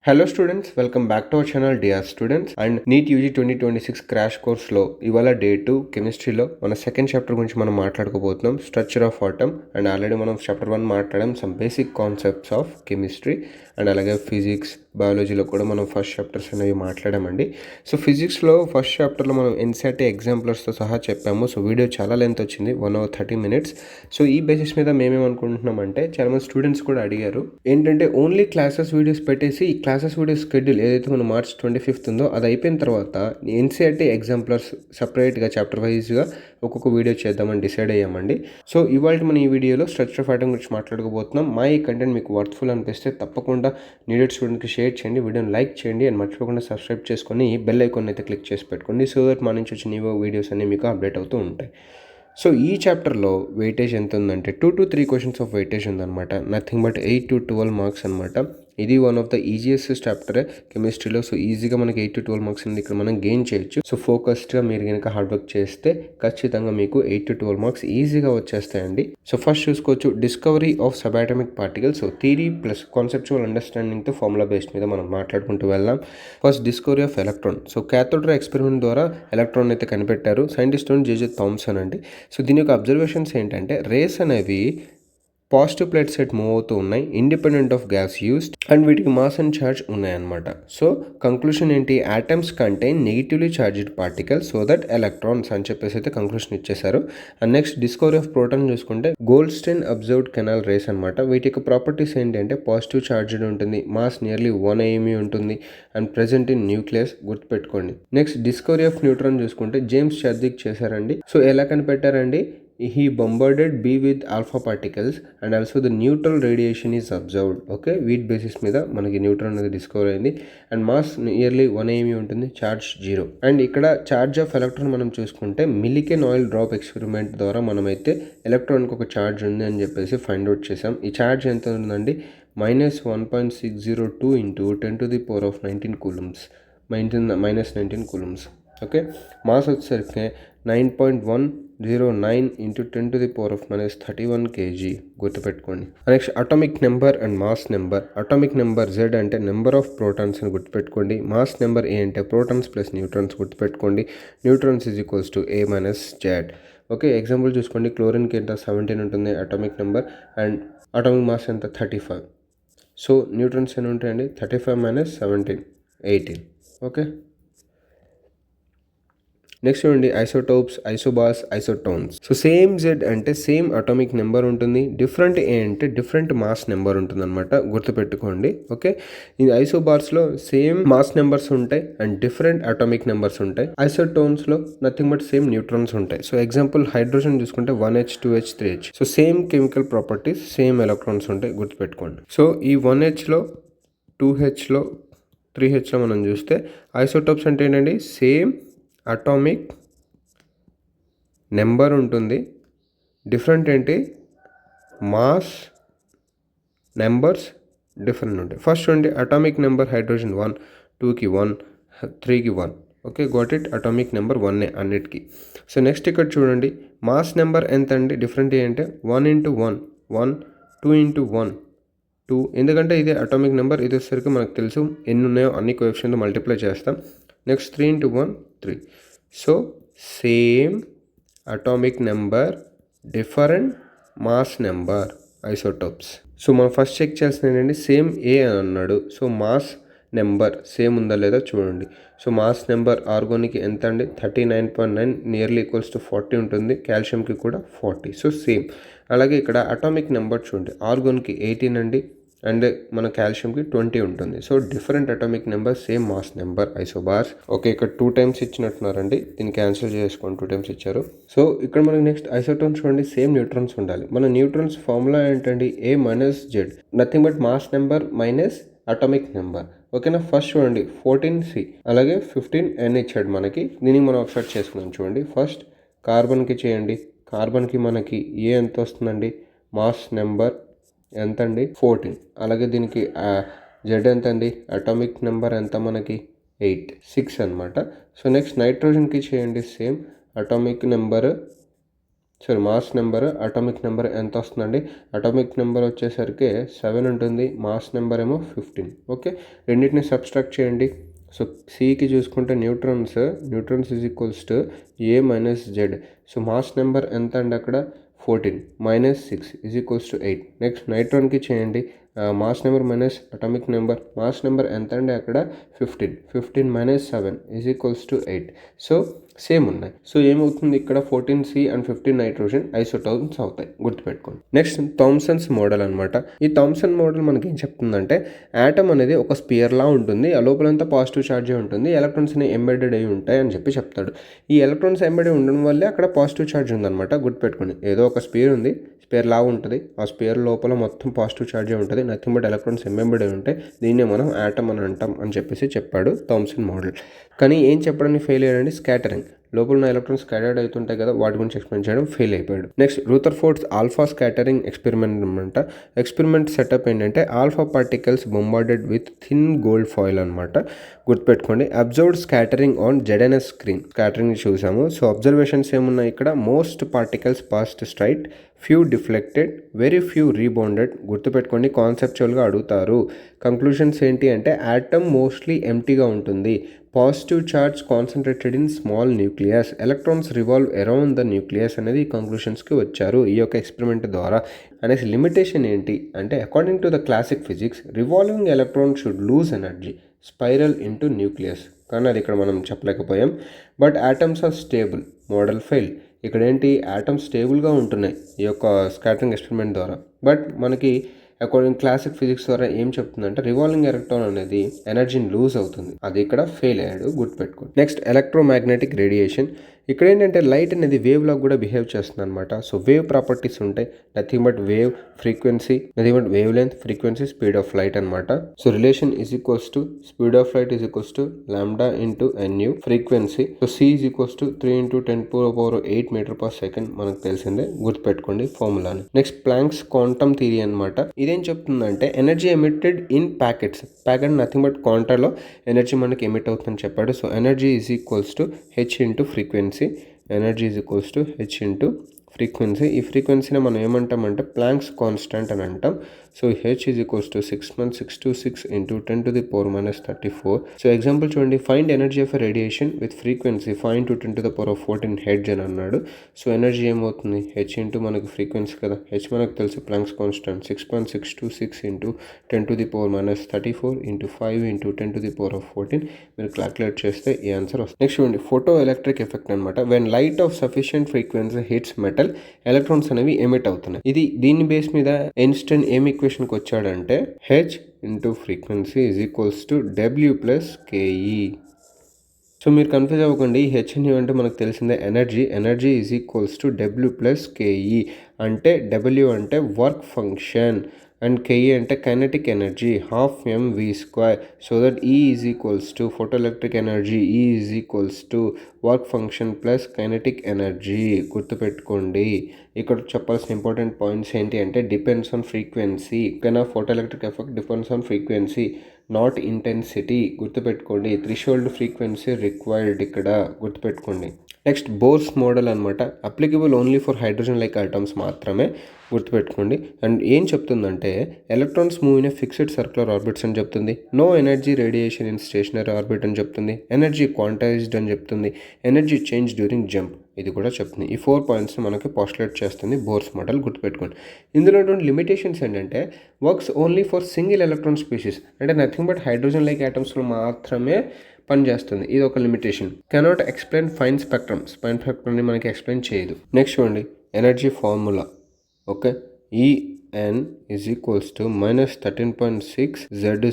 Hello students, welcome back to our channel dear students and NEET UG 2026 crash కోర్స్లో ఇవాళ day 2 కెమిస్ట్రీలో మన second chapter గురించి మనం మాట్లాడుకోబోతున్నాం, structure of atom. And already మనం చాప్టర్ 1 మాట్లాడాం, some basic concepts of chemistry. And అలాగే ఫిజిక్స్, బయాలజీలో కూడా మనం ఫస్ట్ చాప్టర్స్ అనేవి మాట్లాడామండి. సో ఫిజిక్స్లో ఫస్ట్ చాప్టర్లో మనం ఎన్సీఆర్టీ ఎగ్జాంపులర్స్తో సహా చెప్పాము. సో వీడియో చాలా లెంత్ వచ్చింది, 1 hour 30 minutes. సో ఈ బేసిస్ మీద మేమేమనుకుంటున్నామంటే, చాలామంది స్టూడెంట్స్ కూడా అడిగారు ఏంటంటే ఓన్లీ క్లాసెస్ వీడియోస్ పెట్టేసి ఈ క్లాసెస్ వీడియో షెడ్యూల్ ఏదైతే మనం March 25th ఉందో అది అయిపోయిన తర్వాత ఎన్సీఆర్టీ ఎగ్జాంపులర్స్ సపరేట్గా చాప్టర్ వైజ్గా ఒక్కొక్క వీడియో చేద్దామని డిసైడ్ అయ్యామండి. సో ఇవాళ మనం ఈ వీడియోలో స్ట్రక్చర్ ఆఫ్ ఆటమ్ గురించి మాట్లాడుకోబోతున్నాం. మా ఈ కంటెంట్ మీకు వర్త్ఫుల్ అనిపిస్తే తప్పకుండా నీడెడ్ స్టూడెంట్కి షేర్ చేయండి, వీడియోని లైక్ చేయండి అండ్ మర్చిపోకుండా సబ్స్క్రైబ్ చేసుకొని బెల్ ఐకాన్ అయితే క్లిక్ చేసి పెట్టుకోండి. సో దట్ మా నుంచి వచ్చిన న్యూ వీడియోస్ అన్నీ మీకు అప్డేట్ అవుతూ ఉంటాయి. సో ఈ చాప్టర్లో వెయిటేజ్ ఎంత ఉందంటే 2 to 3 క్వశ్చన్స్ ఆఫ్ వెయిటేజ్ ఉందన్నమాట. నథింగ్ బట్ 8 to 12 మార్క్స్ అనమాట. ఇది వన్ ఆఫ్ ద ఈజియెస్ట్ చాప్టరే కెమిస్ట్రీలో. సో ఈజీగా మనకి 8 to 12 మార్క్స్ అనేది ఇక్కడ మనం గెయిన్ చేయొచ్చు. సో ఫోకస్డ్గా మీరు కనుక హార్డ్ వర్క్ చేస్తే ఖచ్చితంగా మీకు 8 to 12 మార్క్స్ ఈజీగా వచ్చేస్తాయండి. సో ఫస్ట్ చూసుకోవచ్చు, discovery of subatomic particles. So theory plus conceptual అండర్స్టాండింగ్తో ఫార్ములా బేస్డ్ మీద మనం మాట్లాడుకుంటూ వెళ్దాం. First discovery of electron. So cathode ray experiment ద్వారా ఎలక్ట్రాన్ అయితే కనిపెట్టారు. సైంటిస్ట్ జేజే థామ్సన్ అండి. సో దీని యొక్క అబ్జర్వేషన్స్ ఏంటంటే, రేస్ అనేవి పాజిటివ్ ప్లేట్ సెట్ మూవ్ అవుతూ ఉన్నాయి, independent of gas used, and వీటికి మాస్ అండ్ ఛార్జ్ ఉన్నాయన్నమాట. సో కంక్లూషన్ ఏంటి, atoms contain negatively charged particle so that electrons అని చెప్పేసి అయితే కంక్లూషన్ ఇచ్చేశారు. And next discovery of proton చూసుకుంటే, గోల్డ్స్టైన్ అబ్జర్వ్డ్ కెనాల్ రేస్ అనమాట. వీటి యొక్క ప్రాపర్టీస్ ఏంటంటే పాజిటివ్ ఛార్జ్డ్ ఉంటుంది, మాస్ నియర్లీ 1 AeV ఉంటుంది అండ్ ప్రెజెంట్ ఇన్ న్యూక్లియస్, గుర్తుపెట్టుకోండి. నెక్స్ట్ డిస్కవరీ ఆఫ్ న్యూట్రాన్ చూసుకుంటే జేమ్స్ చర్దిక్ చేశారండి. సో ఎలా కనిపెట్టారండి, he bombarded B with alpha particles and also the neutral radiation is observed. Okay, wheat basis మీద మనకి neutron అనేది discover అయింది and mass nearly 1 AeV ఉంటుంది, charge 0. And ఇక్కడ ఛార్జ్ ఆఫ్ ఎలక్ట్రాన్ మనం చూసుకుంటే మిలికెన్ ఆయిల్ డ్రాప్ ఎక్స్పెరిమెంట్ ద్వారా మనమైతే ఎలక్ట్రాన్కి ఒక ఛార్జ్ ఉంది అని చెప్పేసి ఫైండ్ అవుట్ చేసాం. ఈ ఛార్జ్ ఎంత ఉందండి, -1.602 into 10 to the power of 19 coulombs, -19 coulombs. Okay, mass వచ్చేసరికి 9.109 into 10 to the power of -31 kg, గుర్తుపెట్టుకోండి. Next atomic number and mass number. Atomic number Z అంటే నెంబర్ ఆఫ్ ప్రోటాన్స్ అని గుర్తుపెట్టుకోండి. మాస్ నెంబర్ A అంటే protons plus neutrons, గుర్తుపెట్టుకోండి. Neutrons A - Z. Okay, example చూసుకోండి, క్లోరిన్కి ఎంత 17 ఉంటుంది atomic number and atomic mass ఎంత 35. సో న్యూట్రాన్స్ ఎన్ని ఉంటాయండి, 35 - 17, 18. ఓకే, నెక్స్ట్ చూడండి, isotopes, isobars, isotones. So same Z అంటే సేమ్ అటామిక్ నెంబర్ ఉంటుంది, డిఫరెంట్ A అంటే డిఫరెంట్ మాస్ నెంబర్ ఉంటుంది అనమాట, గుర్తుపెట్టుకోండి. ఓకే, ఈ ఐసోబార్స్లో సేమ్ మాస్ నెంబర్స్ ఉంటాయి అండ్ డిఫరెంట్ అటామిక్ నెంబర్స్ ఉంటాయి. ఐసోటోన్స్లో నథింగ్ బట్ సేమ్ న్యూట్రాన్స్ ఉంటాయి. సో ఎగ్జాంపుల్ హైడ్రోజన్ చూసుకుంటే 1H 2H 3H. So same chemical properties, same electrons ఉంటాయి, గుర్తుపెట్టుకోండి. సో ఈ 1Hలో 2Hలో 3Hలో మనం చూస్తే ఐసోటోప్స్ అంటే ఏంటండి, సేమ్ అటామిక్ నెంబర్ ఉంటుంది, డిఫరెంట్ ఏంటి, మాస్ నెంబర్స్ డిఫరెంట్ ఉంటాయి. ఫస్ట్ చూడండి, అటామిక్ నెంబర్ హైడ్రోజన్ 1, 2కి 1, 3కి 1. Okay, got it, atomic number 1 అన్నిటికీ. సో నెక్స్ట్ ఇక్కడ చూడండి, మాస్ నెంబర్ ఎంత అండి, డిఫరెంట్ ఏంటంటే 1 into 1, 1, 2 into 1, 2. ఎందుకంటే ఇది అటామిక్ నెంబర్, ఇది వచ్చేసరికి మనకు తెలుసు ఎన్ని ఉన్నాయో అన్ని కోఎఫిషియంట్ మల్టిప్లై చేస్తాం. Next 3 into 1, 3. So same atomic number, different mass number, isotopes. So మనం ఫస్ట్ చెక్ చేయాల్సింది ఏంటంటే, సేమ్ A అని అన్నాడు. సో మాస్ నెంబర్ సేమ్ ఉందా లేదా చూడండి. సో మాస్ నెంబర్ ఆర్గోన్కి ఎంత అండి, 39.9, నియర్లీ ఈక్వల్స్ టు 40 ఉంటుంది. కాల్షియంకి కూడా 40. So same. అలాగే ఇక్కడ అటామిక్ నెంబర్ చూడండి, ఆర్గోన్కి 18 అండి అండ్ మన కాల్షియంకి 20 ఉంటుంది. So different atomic number, same mass number, isobars. Okay, ఇక్కడ 2 times ఇచ్చినట్టున్నారండి, దీన్ని క్యాన్సిల్ చేసుకోండి, 2 times ఇచ్చారు. సో ఇక్కడ మనకి నెక్స్ట్ ఐసోటోన్స్ చూడండి, సేమ్ న్యూట్రాన్స్ ఉండాలి. మన న్యూట్రాన్స్ ఫార్ములా ఏంటండి, A - Z, nothing but mass number minus atomic number. ఓకేనా, ఫస్ట్ చూడండి 14C అలాగే 15N ఇచ్చాడు మనకి. దీనికి మనం ఒకసారి చేసుకున్నాం చూడండి. ఫస్ట్ కార్బన్కి చేయండి, కార్బన్కి మనకి A ఎంత వస్తుందండి, మాస్ నెంబర్ ఎంత అండి, 14. అలాగే దీనికి Z ఎంత అండి, అటామిక్ నెంబర్ ఎంత మనకి 8, 6 అనమాట. సో నెక్స్ట్ నైట్రోజన్కి చేయండి, same atomic number sorry mass number, atomic number ఎంత వస్తుందండి? అటామిక్ నెంబర్ వచ్చేసరికి 7 ఉంటుంది, మాస్ నెంబర్ ఏమో 15. ఓకే, రెండింటిని సబ్స్ట్రాక్ట్ చేయండి. సో సికి చూసుకుంటే neutrons is equals to A minus Z. So mass number ఎంత అండి అక్కడ? 14 minus 6 is equals to 8. Next నైట్రాన్కి చేయండి. Mass number minus atomic number. Mass number ఎంత అండి అక్కడ? 15 minus 7 is equals to 8. So same ఉన్నాయి. సో ఏమవుతుంది ఇక్కడ? 14C అండ్ 15 నైట్రోజన్ ఐసోటోన్స్ అవుతాయి, గుర్తుపెట్టుకోండి. నెక్స్ట్ థామ్సన్స్ మోడల్ అనమాట. ఈ థామ్సన్ మోడల్ మనకి ఏం చెప్తుందంటే ఆటమ్ అనేది ఒక స్పియర్ లా ఉంటుంది, ఆ లోపలంతా పాజిటివ్ ఛార్జే ఉంటుంది, ఎలక్ట్రాన్స్ అనేవి ఎంబెడెడ్ అయి ఉంటాయి అని చెప్పి చెప్తాడు. ఈ ఎలక్ట్రాన్స్ ఎంబెడెడ్ ఉండడం వల్లే అక్కడ పాజిటివ్ ఛార్జ్ ఉందన్నమాట, గుర్తుపెట్టుకోండి. ఏదో ఒక స్పియర్ ఉంది, స్పియర్ లా ఉంటుంది, ఆ స్పియర్ లోపల మొత్తం పాజిటివ్ ఛార్జే ఉంటుంది, నథింగ్ బట్ ఎలక్ట్రాన్స్ ఎంబెడెడ్ అయి ఉంటాయి, దీన్నే మనం ఆటమ్ అని అంటాం అని చెప్పేసి చెప్పాడు థామ్సన్ మోడల్. కానీ ఏం చెప్పడానికి ఫెయిల్ అయ్యాడండి? స్కాటరింగ్. లోపల ఉన్న ఎలక్ట్రాన్స్ స్కాటర్డ్ అవుతుంటాయి కదా, వాటి గురించి ఎక్స్ప్లెయిన్ చేయడం ఫెయిల్ అయిపోయాడు. నెక్స్ట్ రూథర్ఫోర్డ్స్ ఆల్ఫా స్కాటరింగ్ ఎక్స్పెరిమెంట్ అనమాట. ఎక్స్పెరిమెంట్ సెటప్ ఏంటంటే alpha particles bombarded with thin gold foil అనమాట, గుర్తుపెట్టుకోండి. Observed scattering on ZNS screen, scattering చూసాము. సో అబ్జర్వేషన్స్ ఏమున్నాయి ఇక్కడ? Most particles past straight, few deflected, very few rebounded. గుర్తుపెట్టుకోండి, కాన్సెప్చువల్గా అడుగుతారు. కంక్లూషన్స్ ఏంటి అంటే ఆటమ్ మోస్ట్లీ ఎంప్టీగా ఉంటుంది, positive charge concentrated in small nucleus, electrons revolve around the nucleus అనేది ఈ కంక్లూషన్స్కి వచ్చారు ఈ యొక్క ఎక్స్పెరిమెంట్ ద్వారా. అనేసి లిమిటేషన్ ఏంటి అంటే according to the classic physics revolving electron should lose energy, spiral into nucleus. కానీ అది ఇక్కడ మనం చెప్పలేకపోయాం. But atoms are stable, model fail. ఇక్కడ ఏంటి? ఆటమ్స్ స్టేబుల్గా ఉంటున్నాయి ఈ యొక్క స్కాటరింగ్ ఎక్స్పెరిమెంట్ ద్వారా. బట్ మనకి అకార్డింగ్ క్లాసిక్ ఫిజిక్స్ ద్వారా ఏం చెప్తుందంటే రివాల్వింగ్ ఎలక్ట్రాన్ అనేది ఎనర్జీని లూజ్ అవుతుంది, అది ఇక్కడ ఫెయిల్ అయ్యాడు, గుర్తుపెట్టుకోండి. Next electromagnetic radiation. ఇక్కడ ఏంటంటే లైట్ అనేది వేవ్ లాగా కూడా బిహేవ్ చేస్తుంది అనమాట. సో వేవ్ ప్రాపర్టీస్ ఉంటాయి, nothing but wave frequency, nothing but wave length, frequency, speed of light అనమాట. So relation is equals to speed of light is equals to lambda into NU, frequency. So C is equals to 3 × 10⁸ metre per second, మనకు తెలిసిందే, గుర్తుపెట్టుకోండి ఫార్ములాని. Next Planck's quantum theory అనమాట. ఇదేం చెప్తుందంటే energy emitted in packets, packet nothing but క్వాంటాలో energy మనకి emit అవుతుందని చెప్పాడు. So energy is equals to H into frequency. Energy is equals to H into frequency. ఈ ఫ్రీక్వెన్సీని మనం ఏమంటామంటే ప్లాంక్స్ కాన్స్టెంట్ అని అంటాం. So H is equals to 6.626 into 10⁻34. So example చూడండి, find energy of radiation with frequency 5 × 10⁻14 hertz అని అన్నాడు. So energy ఏమవుతుంది? H ఇంటూ మనకి ఫ్రీక్వెన్సీ కదా, H మనకు తెలుసు Planck's constant, 6.626 into 10⁻34 into 5 into 10⁻14. మీరు క్యాల్కులేట్ చేస్తే ఈ ఆన్సర్ వస్తుంది. నెక్స్ట్ చూడండి, ఫోటో ఎలక్ట్రిక్ ఎఫెక్ట్ అనమాట. When light of sufficient frequency hits metal, electrons అనేవి ఎమిట్ అవుతున్నాయి. దీని బేస్ మీద ఐన్స్టైన్ ఏం ఈక్వేషన్కి వచ్చాడంటే H into frequency is equals to W plus KE. So మీరు కన్ఫ్యూజ్ అవ్వకండి, HNU అంటే మనకు తెలిసిందే energy is equals to W plus KE. అంటే W అంటే వర్క్ ఫంక్షన్ అండ్ KE అంటే kinetic energy, ½ mv². So that E is equals to ఫోటోఎలక్ట్రిక్ energy, E is equals to work function plus kinetic energy, గుర్తుపెట్టుకోండి. ఇక్కడ చెప్పాల్సిన important points ఏంటి అంటే depends on frequency. ఓకేనా, photoelectric effect depends on frequency, not intensity, గుర్తుపెట్టుకోండి. Threshold frequency required ఇక్కడ, గుర్తుపెట్టుకోండి. Next Bohr's model అనమాట. Applicable only for hydrogen like atoms మాత్రమే, గుర్తుపెట్టుకోండి. అండ్ ఏం చెప్తుందంటే electrons move in a fixed circular orbits అని చెప్తుంది, no energy radiation in stationary orbit అని చెప్తుంది, ఎనర్జీ క్వాంటైజ్డ్ అని చెప్తుంది, ఎనర్జీ చేంజ్ డ్యూరింగ్ జంప్, ఇది కూడా చెప్తుంది. ఈ 4 పాయింట్స్ మనకి పోస్టులేట్ చేస్తుంది బోర్స్ మోడల్, గుర్తుపెట్టుకోండి. ఇందులో ఉన్నటువంటి లిమిటేషన్స్ ఏంటంటే works only for single electron species, అంటే నథింగ్ బట్ హైడ్రోజన్ లైక్ ఐటమ్స్లో మాత్రమే పనిచేస్తుంది, ఇది ఒక లిమిటేషన్. కెనాట్ ఎక్స్ప్లెయిన్ ఫైన్ స్పెక్ట్రమ్ని మనకి ఎక్స్ప్లెయిన్ చేయదు. నెక్స్ట్ చూడండి energy formula. Okay, En is equals to -13.6 Z²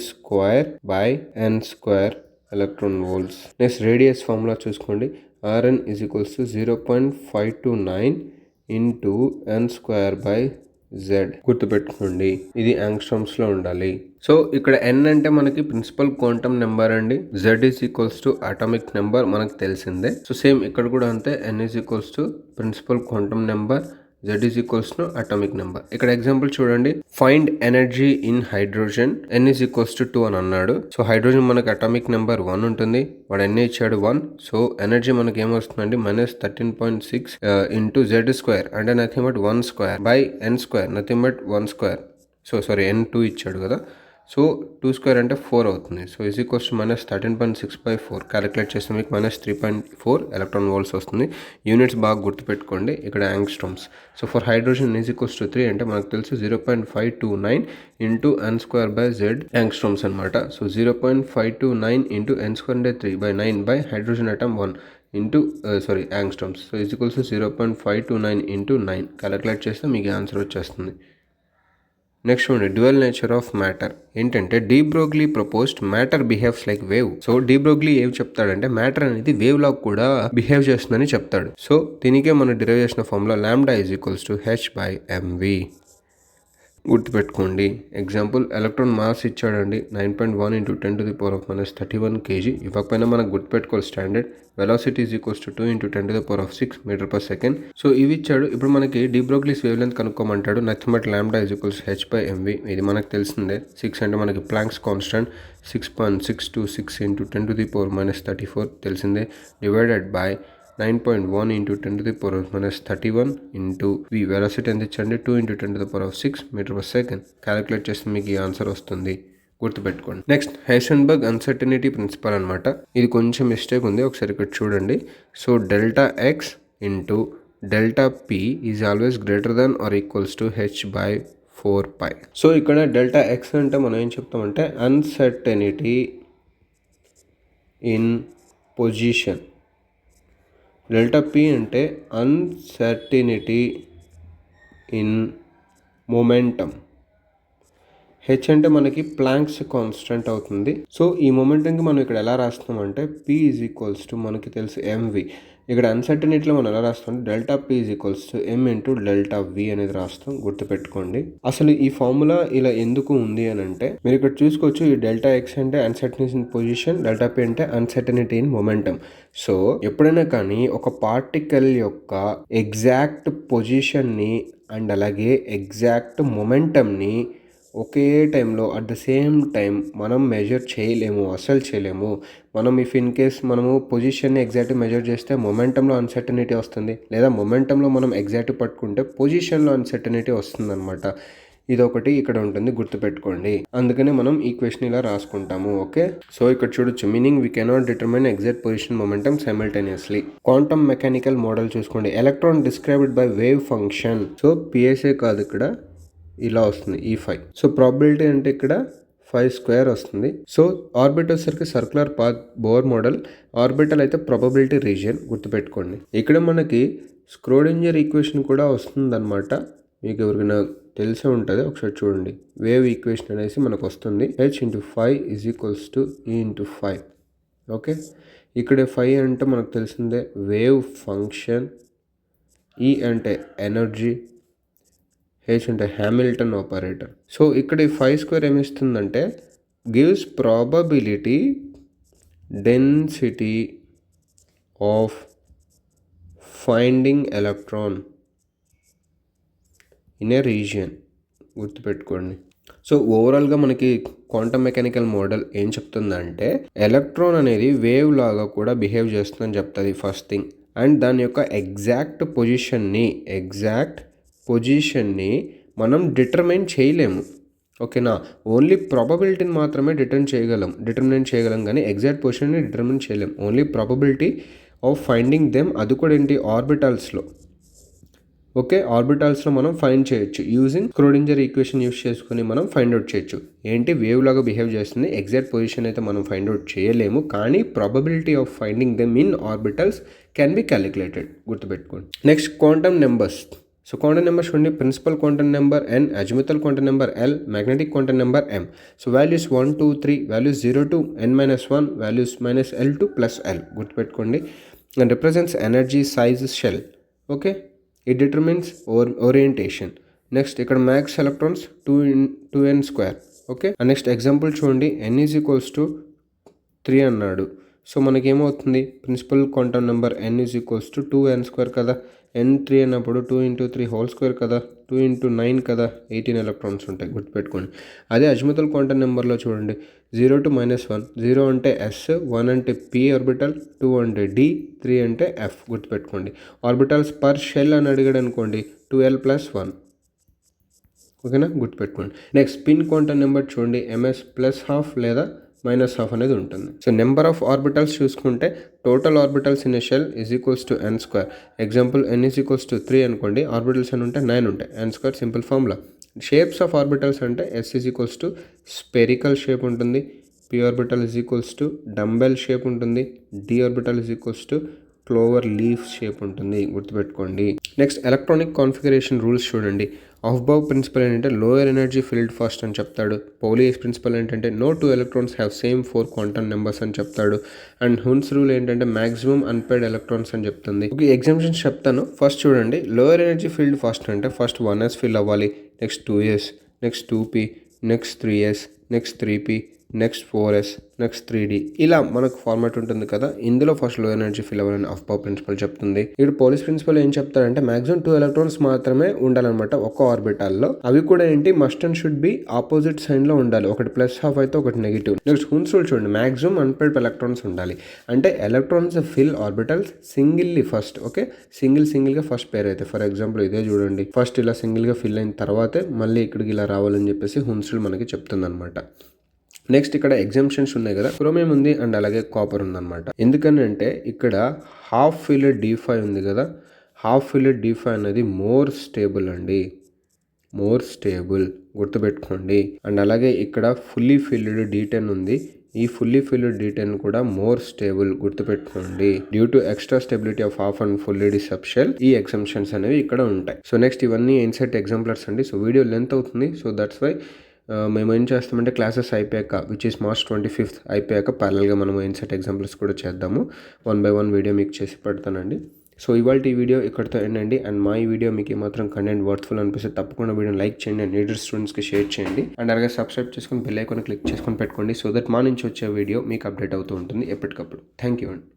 n² electron volts. Next radius formula చూసుకోండి, Rn is equals to 0.529 into n²/z. గుర్తుపెట్టుకోండి, ఇది యాంగ్స్ట్రామ్స్లో ఉండాలి. సో ఇక్కడ N అంటే మనకి ప్రిన్సిపల్ క్వాంటమ్ నెంబర్ అండి, Z is equals to atomic number, మనకు తెలిసిందే. సో సేమ్ ఇక్కడ కూడా అంతే, N is equals to principal quantum number, Z is equals to atomic number. ఇక్కడ ఎగ్జాంపుల్ చూడండి, find energy in hydrogen N is equals to 2 అని అన్నాడు. సో హైడ్రోజన్ మనకి అటామిక్ నెంబర్ 1 ఉంటుంది, వాడు N ఇచ్చాడు 1. సో ఎనర్జీ మనకి ఏమొస్తుందండి -13.6 ఇంటూ Z స్క్వేర్ అంటే nothing but 1 square by N square nothing but 1 square. So sorry N2 ఇచ్చాడు కదా, సో 2 స్క్వేర్ అంటే 4 అవుతుంది. So is equals to -13.6/4 calculate చేస్తే మీకు -3.4 ఎలక్ట్రాన్ వోల్ట్స్ వస్తుంది. యూనిట్స్ బాగా గుర్తుపెట్టుకోండి, ఇక్కడ angstroms. So for hydrogen is equals to 3 అంటే మనకు తెలుసు 0.529 into N square by Z angstroms అనమాట. సో 0.529 ఇంటూ N స్క్వేర్ అంటే 3/9 by hydrogen atom 1 into angstroms. So is equals to 0.529 into 9 calculate చేస్తే మీకు ఆన్సర్ వచ్చేస్తుంది. నెక్స్ట్ చూడండి, డ్యువల్ నేచర్ ఆఫ్ మ్యాటర్ ఏంటంటే de Broglie proposed matter behaves like wave. So de Broglie ఏం చెప్తాడంటే matter అనేది wave లాగా కూడా బిహేవ్ చేస్తుందని చెప్తాడు. సో దీనికే మనం డిరైవ్ చేసిన formula lambda is equals to h/mv. గుర్తుపెట్టుకోండి. ఎగ్జాంపుల్, ఎలక్ట్రాన్ మాస్ ఇచ్చాడండి 9.1 ఇంటూ 10⁻⁻31 kg. ఇవ్వకపోయినా మనకు గుర్తుపెట్టుకోవాలి standard. Velocity is equals to 2 into 10⁻6 metre per second. So ఇవి ఇచ్చాడు. ఇప్పుడు మనకి డి బ్రోగ్లీస్ వేవ్ లెంత్ కనుక్కోమంటాడు. Nothing but lambda is equals h/mv. ఇది మనకు తెలిసిందే. 6 అంటే మనకి ప్లాంక్స్ కాన్స్టెంట్ 6.626 ఇంటూ 10⁻34 తెలిసిందే, divided by 9.1 into 10⁻31 into v velocity ఎంత ఇచ్చండి 2 ఇంటూ 10⁻6 మీటర్/సెకండ్. క్యాలిక్యులేట్ చేస్తే మీకు ఈ ఆన్సర్ వస్తుంది, గుర్తుపెట్టుకోండి. నెక్స్ట్ హైసెన్బర్గ్ అన్సర్టనిటీ ప్రిన్సిపల్ అనమాట. ఇది కొంచెం మిస్టేక్ ఉంది, ఒకసారి ఇక్కడ చూడండి. So delta X into delta P is always greater than or equals to h/4π. సో ఇక్కడ డెల్టా ఎక్స్ అంటే మనం ఏం చెప్తామంటే uncertainty in position, delta P అంటే అన్సర్టినిటీ ఇన్ మొమెంటమ్, హెచ్ అంటే మనకి ప్లాంక్స్ కాన్స్టెంట్ అవుతుంది. సో ఈ మొమెంటంకి మనం ఇక్కడ ఎలా రాస్తామంటే పి ఈజ్ ఈక్వల్స్ టు మనకి తెలుసు ఎంవి. ఇక్కడ అన్సర్టనిటీలో మనం ఎలా రాస్తాం అంటే delta P is equals to M into delta V అనేది రాస్తాం, గుర్తుపెట్టుకోండి. అసలు ఈ ఫార్ములా ఇలా ఎందుకు ఉంది అని అంటే మీరు ఇక్కడ చూసుకోవచ్చు, ఈ డెల్టా ఎక్స్ అంటే uncertainty in position, delta P అంటే అన్సర్టనిటీ ఇన్ మొమెంటమ్. సో ఎప్పుడైనా కానీ ఒక పార్టికల్ యొక్క ఎగ్జాక్ట్ పొజిషన్ని అండ్ అలాగే ఎగ్జాక్ట్ మొమెంటమ్ని ఒకే టైంలో అట్ ద సేమ్ టైం మనం మెజర్ చేయలేము, అసలు చేయలేము. మనం ఇఫ్ ఇన్ కేస్ మనము పొజిషన్ని ఎగ్జాక్ట్ మెజర్ చేస్తే మొమెంటంలో అన్సర్టనిటీ వస్తుంది, లేదా మొమెంటంలో మనం ఎగ్జాక్ట్ పట్టుకుంటే పొజిషన్లో అన్సర్టనిటీ వస్తుంది అనమాట. ఇదొకటి ఇక్కడ ఉంటుంది, గుర్తుపెట్టుకోండి. అందుకనే మనం ఈ క్వశ్చన్ ఇలా రాసుకుంటాము. ఓకే, సో ఇక్కడ చూడొచ్చు, meaning we cannot determine exact position momentum simultaneously. Quantum mechanical model చూసుకోండి, electron described by wave function. So psi కాదు, ఇక్కడ ఇలా వస్తుంది E5. సో ప్రాబబిలిటీ అంటే ఇక్కడ 5² వస్తుంది. సో ఆర్బిట్ వచ్చేసరికి circular path Bohr model, orbital అయితే ప్రాబబిలిటీ రీజియన్, గుర్తుపెట్టుకోండి. ఇక్కడ మనకి స్క్రోడింజర్ ఈక్వేషన్ కూడా వస్తుందన్నమాట, మీకు ఎవరికైనా తెలిసే ఉంటుంది, ఒకసారి చూడండి. వేవ్ ఈక్వేషన్ అనేసి మనకు వస్తుంది, h/5 is equals to E/5. Okay, ఇక్కడ 5 అంటే మనకు తెలిసిందే వేవ్ ఫంక్షన్, E అంటే ఎనర్జీ, H అంటే హ్యామిల్టన్ ఆపరేటర్. సో ఇక్కడ ఈ 5² ఏమిస్తుందంటే gives probability density of finding electron in a region, గుర్తుపెట్టుకోండి. సో ఓవరాల్గా మనకి క్వాంటమ్ మెకానికల్ మోడల్ ఏం చెప్తుందంటే ఎలక్ట్రాన్ అనేది వేవ్ లాగా కూడా బిహేవ్ చేస్తుందని చెప్తుంది ఫస్ట్ థింగ్. అండ్ దాని యొక్క ఎగ్జాక్ట్ పొజిషన్ని మనం డిటర్మైన్ చేయలేము, ఓకేనా. ఓన్లీ ప్రాబబిలిటీని మాత్రమే డిటర్మినేట్ చేయగలం కానీ ఎగ్జాక్ట్ పొజిషన్ని డిటర్మిన్ చేయలేం. Only probability of finding them, అది కూడా ఏంటి ఆర్బిటాల్స్లో. ఓకే, ఆర్బిటాల్స్లో మనం ఫైండ్ చేయొచ్చు యూజింగ్ స్క్రోడింజర్ ఈక్వేషన్ యూస్ చేసుకుని మనం ఫైండ్ అవుట్ చేయొచ్చు. ఏంటి వేవ్ లాగా బిహేవ్ చేస్తుంది, ఎగ్జాక్ట్ పొజిషన్ అయితే మనం ఫైండ్ అవుట్ చేయలేము, కానీ probability of finding them in orbitals can be calculated, గుర్తుపెట్టుకోండి. Next quantum numbers. So quantum numbers చూడండి, principal quantum number N, azimuthal quantum number L, magnetic quantum number M. So values 1, 2, 3, values 0 to n-1, values -L to +L, గుర్తుపెట్టుకోండి. And represents energy, size, shell. Okay, it determines orientation. Next ఇక్కడ max electrons 2n². Okay, next example చూడండి, N is equals to 3 అన్నాడు. So మనకేమవుతుంది, principal quantum number N is equals to 2n² కదా. N3 అన్నప్పుడు 2 into 3 whole square కదా, 2 into 9 కదా, 18 electrons ఉంటాయి గుర్తుపెట్టుకోండి. అదే అజిముతల్ క్వాంటం నెంబర్లో చూడండి 0 to -1, 0 అంటే S, 1 అంటే P ఆర్బిటల్, 2 అంటే D, 3 అంటే F గుర్తుపెట్టుకోండి. ఆర్బిటల్స్ పర్ షెల్ అని అడిగాడు అనుకోండి 2l+1. ఓకేనా, గుర్తుపెట్టుకోండి. నెక్స్ట్ స్పిన్ క్వాంటం నెంబర్ చూడండి ms +12 లేదా -12 అనేది ఉంటుంది. సో నెంబర్ ఆఫ్ ఆర్బిటల్స్ చూసుకుంటే total orbitals in a shell n². Example n=3 అనుకోండి, ఆర్బిటల్స్ అని ఉంటే 9 ఉంటాయి, n² simple formula. Shapes of orbitals అంటే s స్పెరికల్ షేప్ ఉంటుంది, p ఆర్బిటల్ డంబెల్ షేప్ ఉంటుంది, d orbital clover leaf shape ఉంటుంది గుర్తుపెట్టుకోండి. నెక్స్ట్ ఎలక్ట్రానిక్ కాన్ఫిగరేషన్ రూల్స్ చూడండి. ఆఫ్బావ్ ప్రిన్సిపల్ ఏంటంటే లోయర్ ఎనర్జీ ఫీల్డ్ ఫస్ట్ అని చెప్తాడు. పౌలీస్ ప్రిన్సిపల్ ఏంటంటే no 2 electrons have same 4 quantum numbers అని చెప్తాడు. అండ్ హున్స్ రూల్ ఏంటంటే మ్యాక్సిమం అన్పేర్డ్ ఎలక్ట్రాన్స్ అని చెప్తుంది. ఒక ఎగ్జాంపుల్స్ చెప్తాను. ఫస్ట్ చూడండి, లోయర్ ఎనర్జీ ఫీల్డ్ ఫస్ట్ అంటే ఫస్ట్ 1s ఫిల్ అవ్వాలి, next 2s, next 2p, next 3s, next 3p, next 4s, next 3d, ఇలా మనకు ఫార్మాట్ ఉంటుంది కదా. ఇందులో ఫస్ట్ లో ఎనర్జీ ఫిల్ అవ్వాలని ఆఫ్బావ్ ప్రిన్సిపల్ చెప్తుంది. ఇక్కడ పోలీస్ ప్రిన్సిపల్ ఏం చెప్తారంటే మాక్సిమం 2 ఎలక్ట్రాన్స్ మాత్రమే ఉండాలన్నమాట ఒక్క ఆర్బిటాల్లో. అవి కూడా ఏంటి, must and should be opposite sign లో ఉండాలి, ఒకటి +12 అయితే ఒకటి నెగిటివ్. నెక్స్ట్ హున్స్ రూల్ చూడండి, మాక్సిమం అన్పేర్డ్ ఎలక్ట్రాన్స్ ఉండాలి. అంటే electrons fill orbitals singly first. Okay, single గా ఫస్ట్ పేర్ అయితే. ఫర్ ఎగ్జాంపుల్ ఇదే చూడండి, ఫస్ట్ ఇలా సింగిల్ గా ఫిల్ అయిన తర్వాతే మళ్ళీ ఇక్కడికి ఇలా రావాలని చెప్పేసి హున్స్ రూల్ మనకి చెప్తుంది అనమాట. నెక్స్ట్ ఇక్కడ ఎగ్జామ్షన్స్ ఉన్నాయి కదా, క్రోమియం ఉంది అండ్ అలాగే కాపర్ ఉందన్నమాట. ఎందుకని అంటే ఇక్కడ హాఫ్ ఫిల్డ్ D5 ఉంది కదా, హాఫ్ ఫిల్డ్ D5 అనేది మోర్ స్టేబుల్ అండి, మోర్ స్టేబుల్ గుర్తుపెట్టుకోండి. అండ్ అలాగే ఇక్కడ ఫుల్లీ ఫిల్డ్ D10 ఉంది, ఈ ఫుల్లీ ఫిల్డ్ D10 కూడా మోర్ స్టేబుల్ గుర్తుపెట్టుకోండి. Due to extra stability of half and fully subshell ఈ ఎగ్జామ్షన్స్ అనేవి ఇక్కడ ఉంటాయి. సో నెక్స్ట్ ఇవన్నీ ఇన్సెట్ ఎగ్జాంపులర్స్ అండి. సో వీడియో లెంత్ అవుతుంది, సో దట్స్ వై మేము ఏం చేస్తామంటే క్లాసెస్ అయిపోయాక విచ్ ఇస్ March 25th అయిపోయాక ప్యారల్గా మనము ఇన్సెట్ ఎగ్జాంపుల్స్ కూడా చేద్దాము. 1 by 1 వీడియో మీకు చేసి పెడతానండి. సో ఇవాళ ఈ వీడియో ఇక్కడితో ఏంటండి. అండ్ మా ఈ వీడియో మీకు ఏమాత్రం కంటెంట్ వర్త్ఫుల్ అనిపిస్తే తప్పకుండా వీడియోని లైక్ చేయండి అండ్ నీడెడ్ స్టూడెంట్స్కి షేర్ చేయండి. అండ్ అలాగే సబ్స్క్రైబ్ చేసుకొని బెల్ ఐకాన్ క్లిక్ చేసుకొని పెట్టుకోండి, సో దట్ మా నుంచి వచ్చే వీడియో మీకు అప్డేట్ అవుతూ ఉంటుంది ఎప్పటికప్పుడు. థ్యాంక్ యూ అండి.